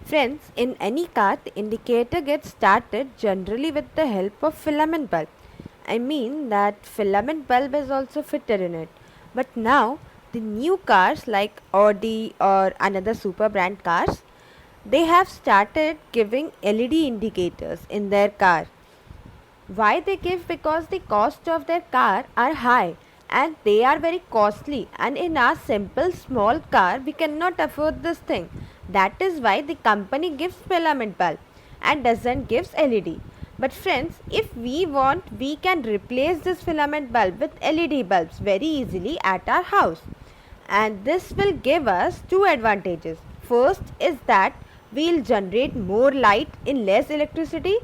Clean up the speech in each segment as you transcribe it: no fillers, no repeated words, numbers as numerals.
Friends, in any car, the indicator gets started generally with the help of filament bulb. I mean that filament bulb is also fitted in it. But now, the new cars like Audi or another super brand cars, they have started giving LED indicators in their car. Why they give? Because the cost of their car are high and they are very costly, and in our simple small car we cannot afford this thing. That is why the company gives filament bulb and doesn't gives LED. But friends, if we want, we can replace this filament bulb with LED bulbs very easily at our house, and this will give us two advantages. First is that we'll generate more light in less electricity,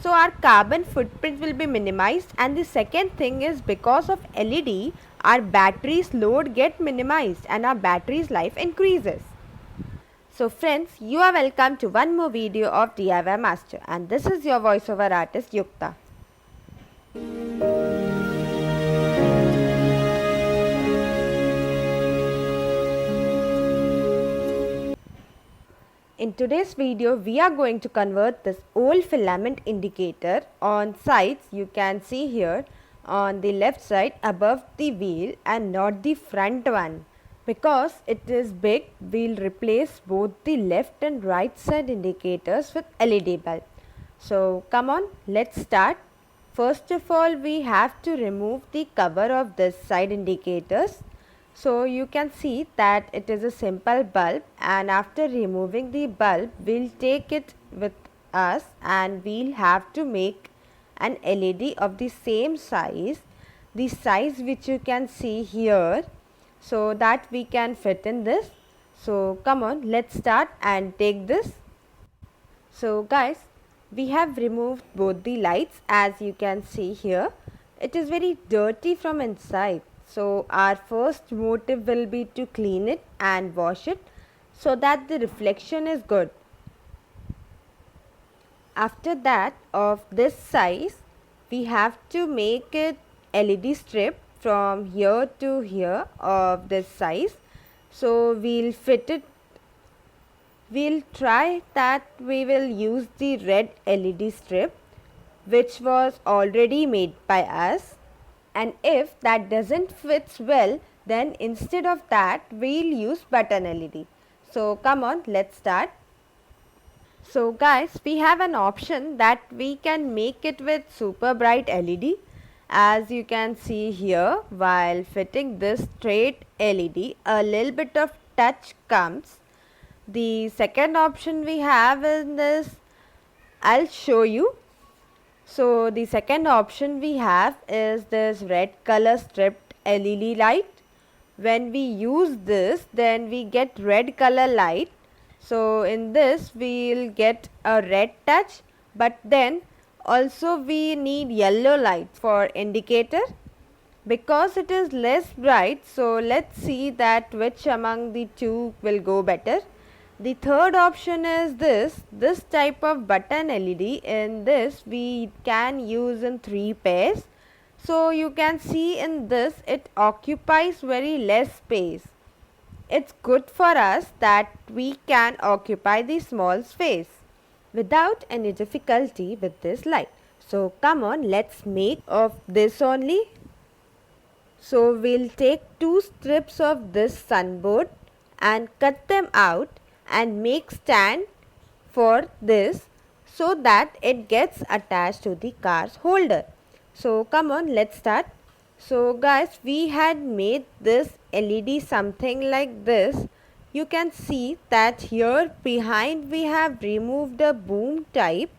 so our carbon footprint will be minimized, and the second thing is because of LED our battery's load get minimized and our battery's life increases. So friends, you are welcome to one more video of DIY Master, and this is your voiceover artist Yukta. In today's video, we are going to convert this old filament indicator on sides. You can see here on the left side above the wheel and not the front one. Because it is big, we'll replace both the left and right side indicators with LED bulb. So come on, let's start. First of all, we have to remove the cover of this side indicators. So you can see that it is a simple bulb, and after removing the bulb we'll take it with us and we'll have to make an LED of the same size, the size which you can see here, so that we can fit in this. So come on, let's start and take this. So guys, we have removed both the lights. As you can see here, it is very dirty from inside. So our first motive will be to clean it and wash it so that the reflection is good. After that, of this size, we have to make it LED strip from here to here of this size. So we'll fit it. We'll try that we will use the red LED strip which was already made by us. And if that doesn't fit well, then instead of that we'll use button LED. So come on, let's start. So guys, we have an option that we can make it with super bright LED. As you can see here, while fitting this straight LED, a little bit of touch comes. The second option we have in this, I'll show you. So the second option we have is this red color stripped LED light. When we use this, then we get red color light. So in this we'll get a red touch, but then also we need yellow light for indicator because it is less bright. So let's see that which among the two will go better. The third option is this type of button LED. In this we can use in 3 pairs. So you can see in this it occupies very less space. It's good for us that we can occupy the small space without any difficulty with this light. So come on, let's make of this only. So we'll take 2 strips of this sunboard and cut them out and make stand for this so that it gets attached to the car's holder. So come on, let's start. So guys, we had made this LED something like this. You can see that here behind we have removed a boom type.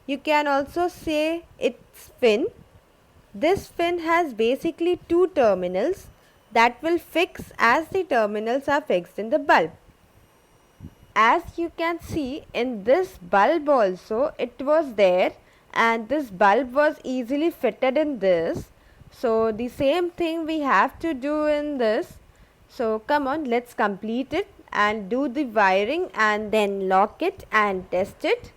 You can also say its fin. This fin has basically 2 terminals that will fix as the terminals are fixed in the bulb. As you can see in this bulb also it was there, and this bulb was easily fitted in this. So the same thing we have to do in this. So come on, let's complete it and do the wiring and then lock it and test it.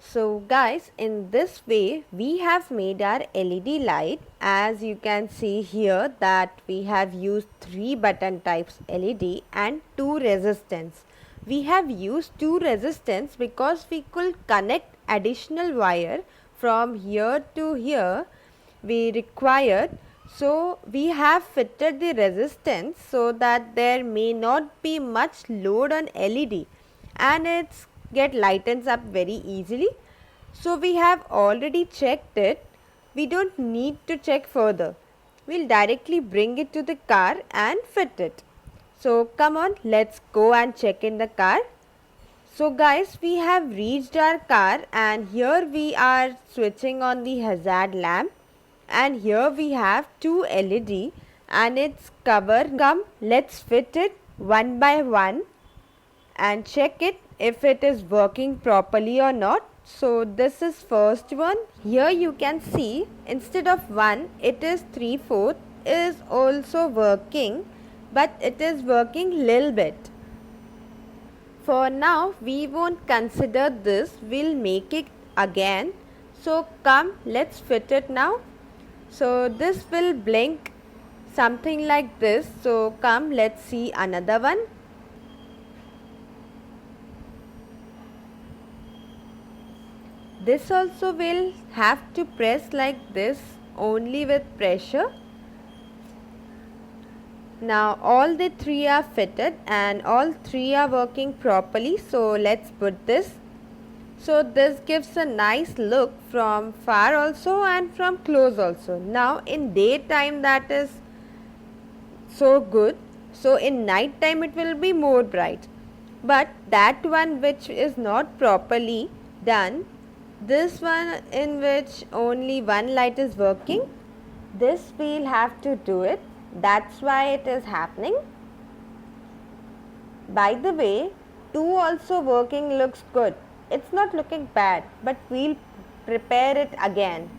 So guys, in this way we have made our LED light. As you can see here that we have used 3 button types LED and 2 resistance we have used two resistance because we could connect additional wire from here to here we required. So we have fitted the resistance so that there may not be much load on LED and it's get lightens up very easily. So we have already checked it. We don't need to check further. We'll directly bring it to the car and fit it. So come on, let's go and check in the car. So guys, we have reached our car and here we are switching on the hazard lamp, and here we have two LED and its cover. Come, let's fit it one by one and check it if it is working properly or not. So this is first one. Here you can see instead of 1 it is 3/4 is also working, but it is working little bit. For now we won't consider this, we'll make it again. So come, let's fit it now. So this will blink something like this. So come, let's see another one. This also will have to press like this only with pressure. Now all the three are fitted and all three are working properly. So let's put this. So this gives a nice look from far also and from close also. Now in daytime that is so good. So in night time it will be more bright. But that one which is not properly done, this one in which only one light is working, this we'll have to do it. That's why it is happening. By the way, 2 also working looks good. It's not looking bad, but we'll prepare it again.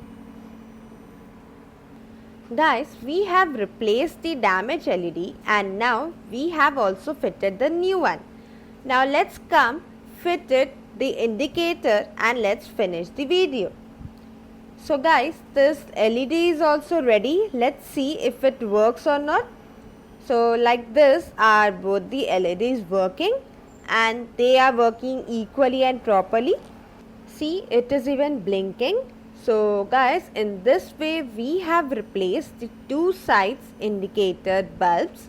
Guys, we have replaced the damaged LED and now we have also fitted the new one. Now let's come fit it the indicator and let's finish the video. So guys, this LED is also ready. Let's see if it works or not. So like this are both the LEDs working and they are working equally and properly. See, it is even blinking. So guys, in this way we have replaced the two sides indicator bulbs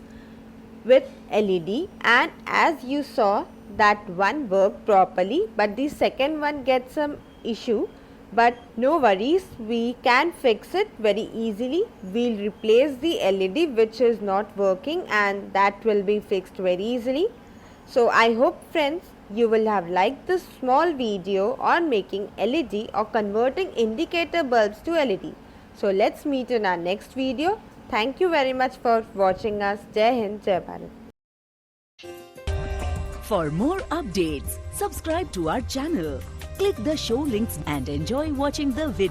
with LED, and as you saw that one worked properly but the second one gets some issue, but no worries, we can fix it very easily. We'll replace the LED which is not working and that will be fixed very easily. So I hope friends you will have liked this small video on making LED or converting indicator bulbs to LED. So let's meet in our next video. Thank you very much for watching us. Jai Hind, Jai Bharat. For more updates, subscribe to our channel, click the show links and enjoy watching the video.